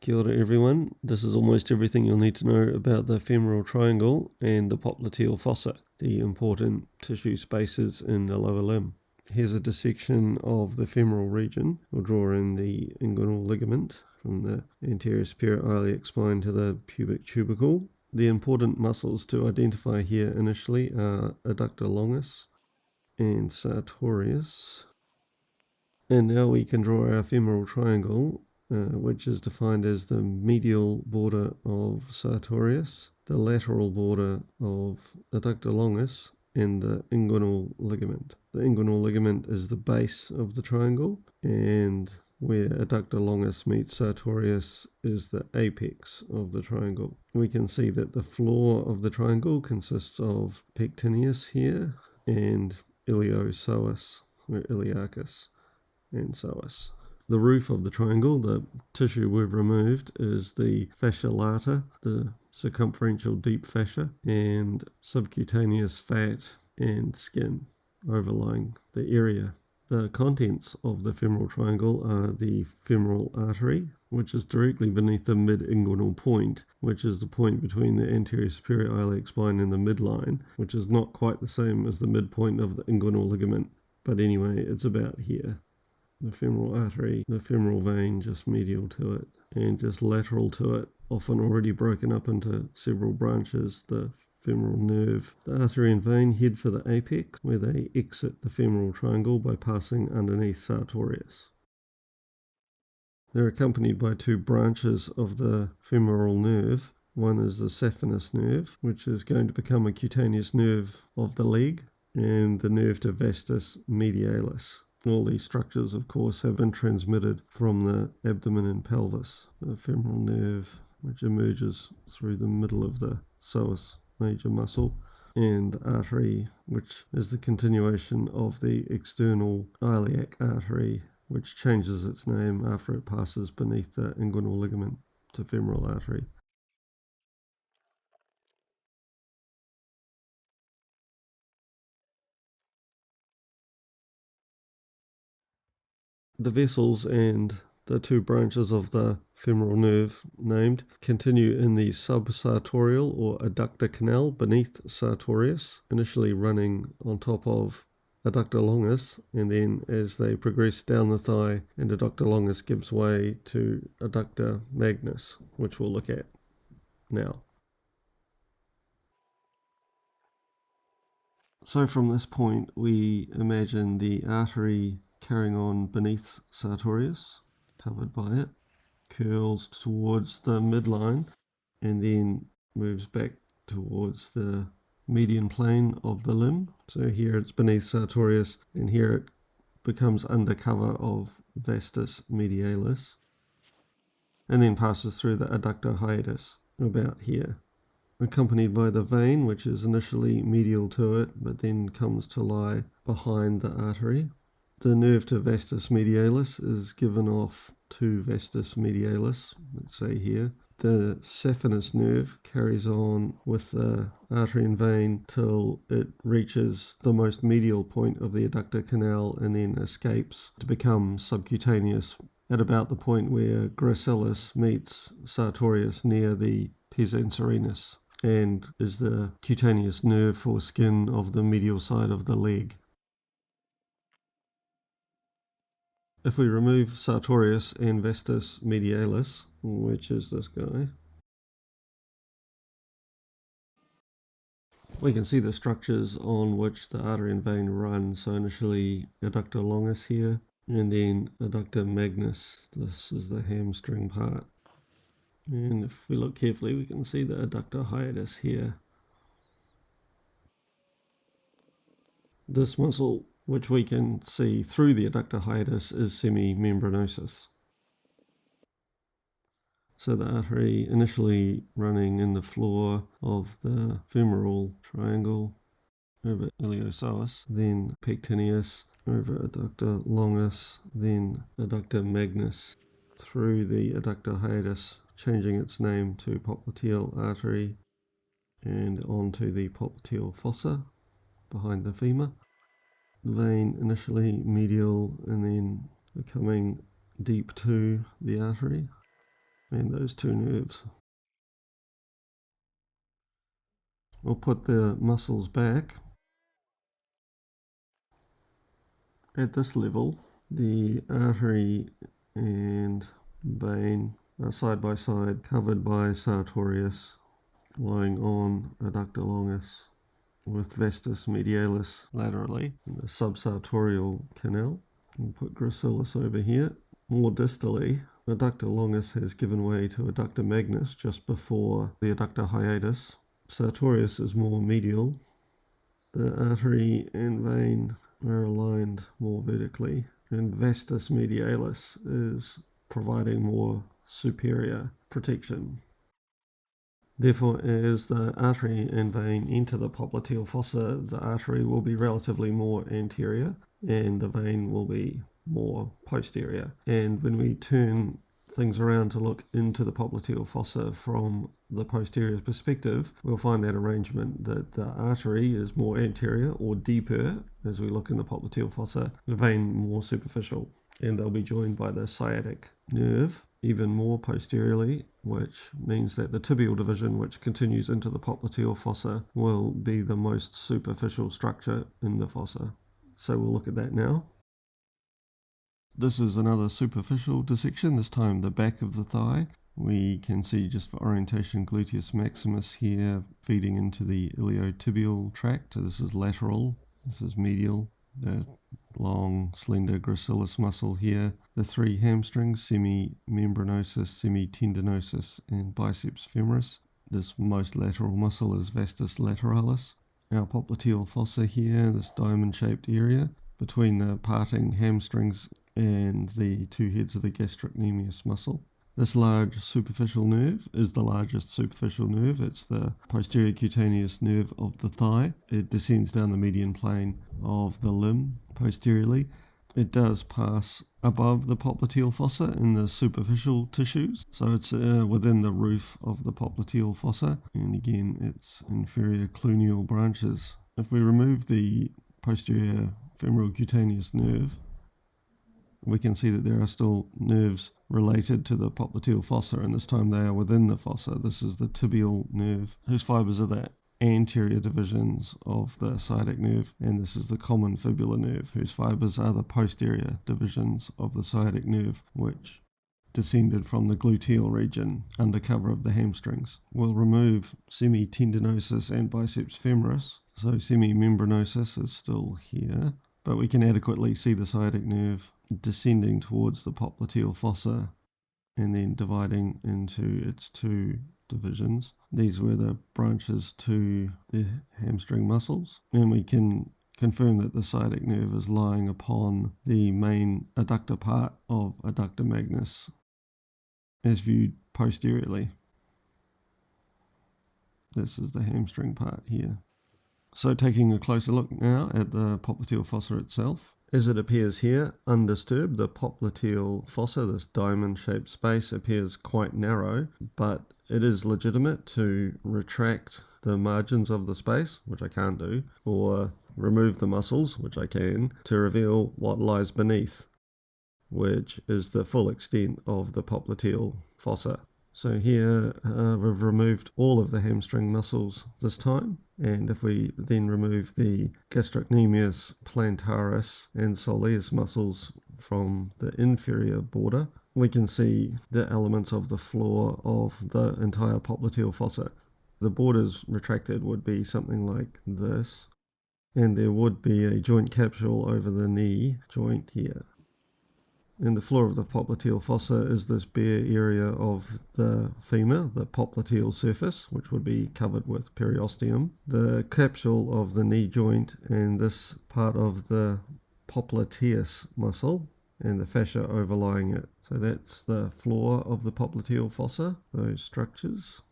Kia ora everyone, this is almost everything you'll need to know about the femoral triangle and the popliteal fossa, the important tissue spaces in the lower limb. Here's a dissection of the femoral region. We'll draw in the inguinal ligament from the anterior superior iliac spine to the pubic tubercle. The important muscles to identify here initially are adductor longus and sartorius. And now we can draw our femoral triangle, which is defined as the medial border of sartorius, the lateral border of adductor longus, and the inguinal ligament. The inguinal ligament is the base of the triangle, and where adductor longus meets sartorius is the apex of the triangle. We can see that the floor of the triangle consists of pectineus here and iliopsoas, or iliacus, and psoas. The roof of the triangle, the tissue we've removed, is the fascia lata, the circumferential deep fascia, and subcutaneous fat and skin overlying the area. The contents of the femoral triangle are the femoral artery, which is directly beneath the mid-inguinal point, which is the point between the anterior superior iliac spine and the midline, which is not quite the same as the midpoint of the inguinal ligament, but anyway, it's about here. The femoral artery, the femoral vein just medial to it, and just lateral to it, often already broken up into several branches, the femoral nerve. The artery and vein head for the apex, where they exit the femoral triangle by passing underneath sartorius. They're accompanied by two branches of the femoral nerve. One is the saphenous nerve, which is going to become a cutaneous nerve of the leg, and the nerve to vastus medialis. All these structures, of course, have been transmitted from the abdomen and pelvis. The femoral nerve, which emerges through the middle of the psoas major muscle, and the artery, which is the continuation of the external iliac artery, which changes its name after it passes beneath the inguinal ligament to femoral artery. The vessels and the two branches of the femoral nerve named continue in the subsartorial or adductor canal beneath sartorius, initially running on top of adductor longus, and then as they progress down the thigh and adductor longus gives way to adductor magnus, which we'll look at now. So from this point we imagine the artery carrying on beneath sartorius, covered by it, curls towards the midline, and then moves back towards the median plane of the limb. So here it's beneath sartorius, and here it becomes under cover of vastus medialis, and then passes through the adductor hiatus, about here, accompanied by the vein, which is initially medial to it, but then comes to lie behind the artery. The nerve to vastus medialis is given off to vastus medialis, let's say here. The saphenous nerve carries on with the artery and vein till it reaches the most medial point of the adductor canal and then escapes to become subcutaneous at about the point where gracilis meets sartorius near the pes anserinus, and is the cutaneous nerve or skin of the medial side of the leg. If we remove sartorius and vastus medialis, which is this guy, we can see the structures on which the artery and vein run. So initially adductor longus here, and then adductor magnus. This is the hamstring part. And if we look carefully, we can see the adductor hiatus here. This muscle, which we can see through the adductor hiatus, is semimembranosus. So the artery initially running in the floor of the femoral triangle over iliopsoas, then pectineus, over adductor longus, then adductor magnus, through the adductor hiatus, changing its name to popliteal artery, and onto the popliteal fossa behind the femur. The vein initially medial and then becoming deep to the artery. and those two nerves. We'll put the muscles back. At this level, the artery and vein are side by side, covered by sartorius, lying on adductor longus, with vastus medialis laterally in the subsartorial canal. We'll put gracilis over here. More distally, adductor longus has given way to adductor magnus just before the adductor hiatus. Sartorius is more medial. The artery and vein are aligned more vertically, and vastus medialis is providing more superior protection. Therefore, as the artery and vein enter the popliteal fossa, the artery will be relatively more anterior and the vein will be more posterior. And when we turn things around to look into the popliteal fossa from the posterior perspective, we'll find that arrangement that the artery is more anterior or deeper as we look in the popliteal fossa, the vein more superficial, and they'll be joined by the sciatic nerve even more posteriorly, which means that the tibial division, which continues into the popliteal fossa, will be the most superficial structure in the fossa. So we'll look at that now. This is another superficial dissection, this time the back of the thigh. We can see, just for orientation, gluteus maximus here feeding into the iliotibial tract. So this is lateral, this is medial. The long, slender gracilis muscle here. The three hamstrings, semimembranosus, semitendinosus, and biceps femoris. This most lateral muscle is vastus lateralis. Our popliteal fossa here, this diamond-shaped area between the parting hamstrings and the two heads of the gastrocnemius muscle. This large superficial nerve is the largest superficial nerve. It's the posterior cutaneous nerve of the thigh. It descends down the median plane of the limb posteriorly. It does pass above the popliteal fossa in the superficial tissues, so it's within the roof of the popliteal fossa, and again its inferior cluneal branches. If we remove the posterior femoral cutaneous nerve, we can see that there are still nerves related to the popliteal fossa, and this time they are within the fossa. This is the tibial nerve, whose fibers are the anterior divisions of the sciatic nerve, and this is the common fibular nerve, whose fibers are the posterior divisions of the sciatic nerve, which descended from the gluteal region under cover of the hamstrings. We'll remove semitendinosus and biceps femoris, so semimembranosus is still here, but we can adequately see the sciatic nerve descending towards the popliteal fossa and then dividing into its two divisions. These were the branches to the hamstring muscles, and we can confirm that the sciatic nerve is lying upon the main adductor part of adductor magnus as viewed posteriorly. This is the hamstring part here. So taking a closer look now at the popliteal fossa itself. As it appears here, undisturbed, the popliteal fossa, this diamond-shaped space, appears quite narrow, but it is legitimate to retract the margins of the space, which I can't do, or remove the muscles, which I can, to reveal what lies beneath, which is the full extent of the popliteal fossa. So here we've removed all of the hamstring muscles this time, and if we then remove the gastrocnemius, plantaris and soleus muscles from the inferior border, we can see the elements of the floor of the entire popliteal fossa. The borders retracted would be something like this, and there would be a joint capsule over the knee joint here. And the floor of the popliteal fossa is this bare area of the femur, the popliteal surface, which would be covered with periosteum. The capsule of the knee joint and this part of the popliteus muscle and the fascia overlying it. So that's the floor of the popliteal fossa, those structures.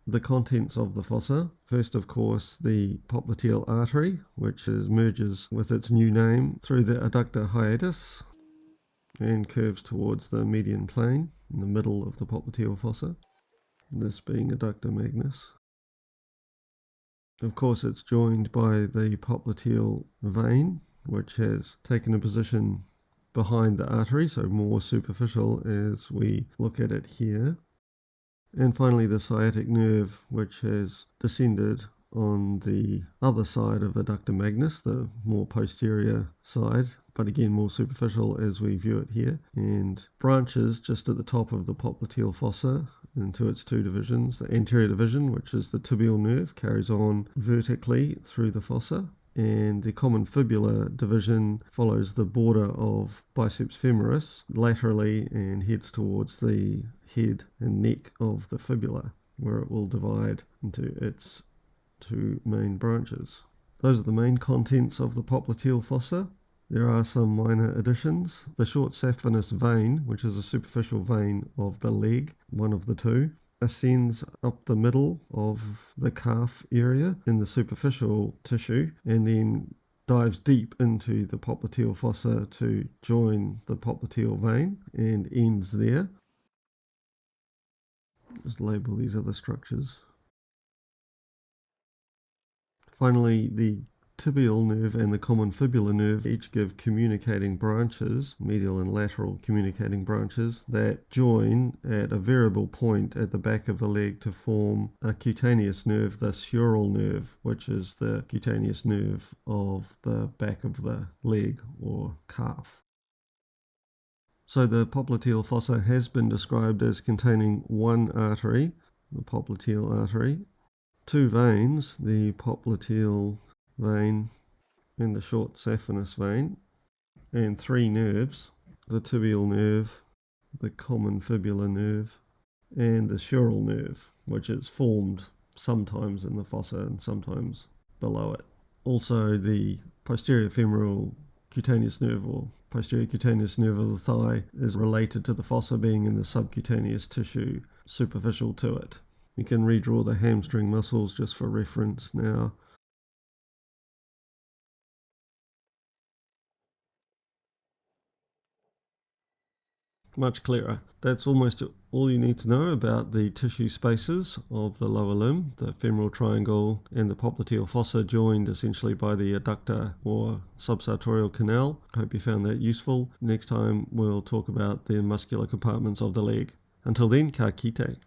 The contents of the fossa. First, of course, the popliteal artery, which merges with its new name through the adductor hiatus and curves towards the median plane in the middle of the popliteal fossa, this being adductor magnus. Of course, it's joined by the popliteal vein, which has taken a position behind the artery, so more superficial as we look at it here. And finally the sciatic nerve, which has descended on the other side of adductor magnus, the more posterior side, but again more superficial as we view it here, and branches just at the top of the popliteal fossa into its two divisions. The anterior division, which is the tibial nerve, carries on vertically through the fossa, and the common fibular division follows the border of biceps femoris laterally and heads towards the head and neck of the fibula, where it will divide into its two main branches. Those are the main contents of the popliteal fossa. There are some minor additions. The short saphenous vein, which is a superficial vein of the leg, one of the two, ascends up the middle of the calf area in the superficial tissue and then dives deep into the popliteal fossa to join the popliteal vein and ends there. Just label these other structures. Finally, the tibial nerve and the common fibular nerve each give communicating branches, medial and lateral communicating branches, that join at a variable point at the back of the leg to form a cutaneous nerve, the sural nerve, which is the cutaneous nerve of the back of the leg or calf. So the popliteal fossa has been described as containing one artery, the popliteal artery, two veins, the popliteal vein and the short saphenous vein, and three nerves, the tibial nerve, the common fibular nerve, and the sural nerve, which is formed sometimes in the fossa and sometimes below it. Also, the posterior femoral cutaneous nerve or posterior cutaneous nerve of the thigh is related to the fossa being in the subcutaneous tissue superficial to it. You can redraw the hamstring muscles just for reference now. Much clearer. That's almost all you need to know about the tissue spaces of the lower limb, the femoral triangle and the popliteal fossa joined essentially by the adductor or subsartorial canal. Hope you found that useful. Next time we'll talk about the muscular compartments of the leg. Until then, ka kite.